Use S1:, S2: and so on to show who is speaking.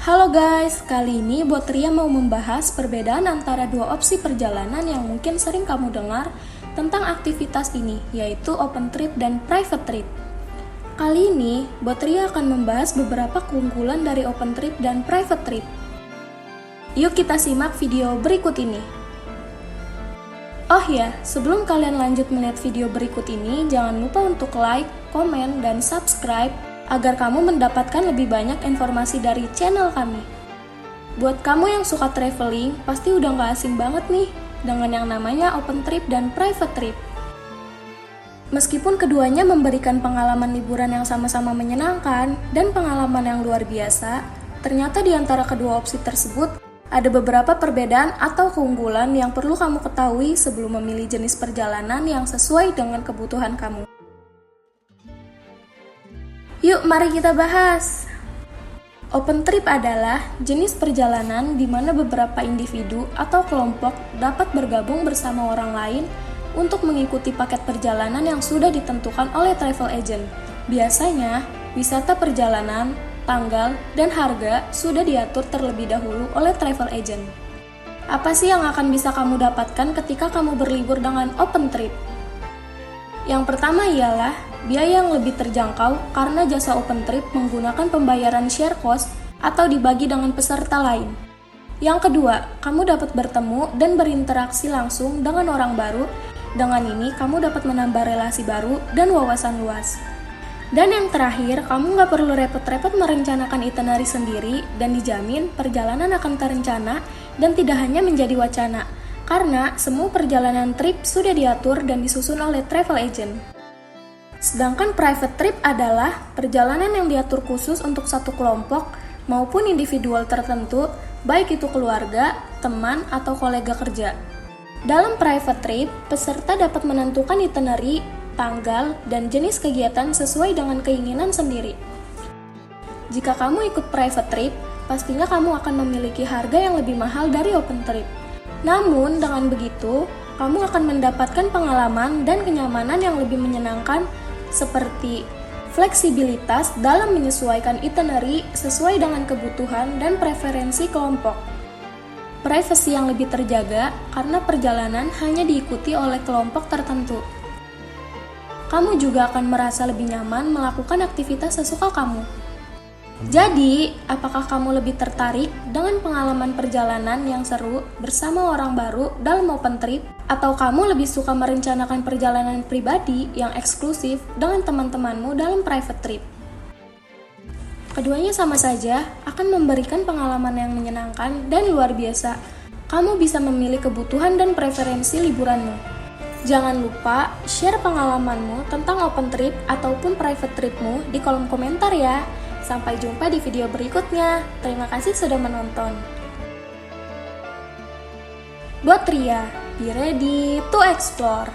S1: Halo guys, kali ini buat Ria mau membahas perbedaan antara dua opsi perjalanan yang mungkin sering kamu dengar tentang aktivitas ini, yaitu open trip dan private trip. Kali ini, buat Ria akan membahas beberapa keunggulan dari open trip dan private trip. Yuk kita simak video berikut ini. Oh ya, sebelum kalian lanjut melihat video berikut ini, jangan lupa untuk like, komen, dan subscribe agar kamu mendapatkan lebih banyak informasi dari channel kami. Buat kamu yang suka traveling, pasti udah gak asing banget nih dengan yang namanya open trip dan private trip. Meskipun keduanya memberikan pengalaman liburan yang sama-sama menyenangkan dan pengalaman yang luar biasa, ternyata di antara kedua opsi tersebut ada beberapa perbedaan atau keunggulan yang perlu kamu ketahui sebelum memilih jenis perjalanan yang sesuai dengan kebutuhan kamu. Yuk, mari kita bahas. Open trip adalah jenis perjalanan di mana beberapa individu atau kelompok dapat bergabung bersama orang lain untuk mengikuti paket perjalanan yang sudah ditentukan oleh travel agent. Biasanya, wisata perjalanan, tanggal, dan harga sudah diatur terlebih dahulu oleh travel agent. Apa sih yang akan bisa kamu dapatkan ketika kamu berlibur dengan open trip? Yang pertama ialah biaya yang lebih terjangkau karena jasa open trip menggunakan pembayaran share cost atau dibagi dengan peserta lain. Yang kedua, kamu dapat bertemu dan berinteraksi langsung dengan orang baru. Dengan ini, kamu dapat menambah relasi baru dan wawasan luas. Dan yang terakhir, kamu nggak perlu repot-repot merencanakan itinerary sendiri dan dijamin perjalanan akan terencana dan tidak hanya menjadi wacana. Karena semua perjalanan trip sudah diatur dan disusun oleh travel agent. Sedangkan private trip adalah perjalanan yang diatur khusus untuk satu kelompok maupun individual tertentu, baik itu keluarga, teman, atau kolega kerja. Dalam private trip, peserta dapat menentukan itinerary, tanggal, dan jenis kegiatan sesuai dengan keinginan sendiri. Jika kamu ikut private trip, pastinya kamu akan memiliki harga yang lebih mahal dari open trip. Namun, dengan begitu, kamu akan mendapatkan pengalaman dan kenyamanan yang lebih menyenangkan seperti fleksibilitas dalam menyesuaikan itinerary sesuai dengan kebutuhan dan preferensi kelompok. Privasi yang lebih terjaga karena perjalanan hanya diikuti oleh kelompok tertentu. Kamu juga akan merasa lebih nyaman melakukan aktivitas sesuka kamu. Jadi, apakah kamu lebih tertarik dengan pengalaman perjalanan yang seru bersama orang baru dalam open trip? Atau kamu lebih suka merencanakan perjalanan pribadi yang eksklusif dengan teman-temanmu dalam private trip? Keduanya sama saja akan memberikan pengalaman yang menyenangkan dan luar biasa. Kamu bisa memilih kebutuhan dan preferensi liburanmu. Jangan lupa share pengalamanmu tentang open trip ataupun private tripmu di kolom komentar ya. Sampai jumpa di video berikutnya. Terima kasih sudah menonton. Buat Ria, be ready to explore.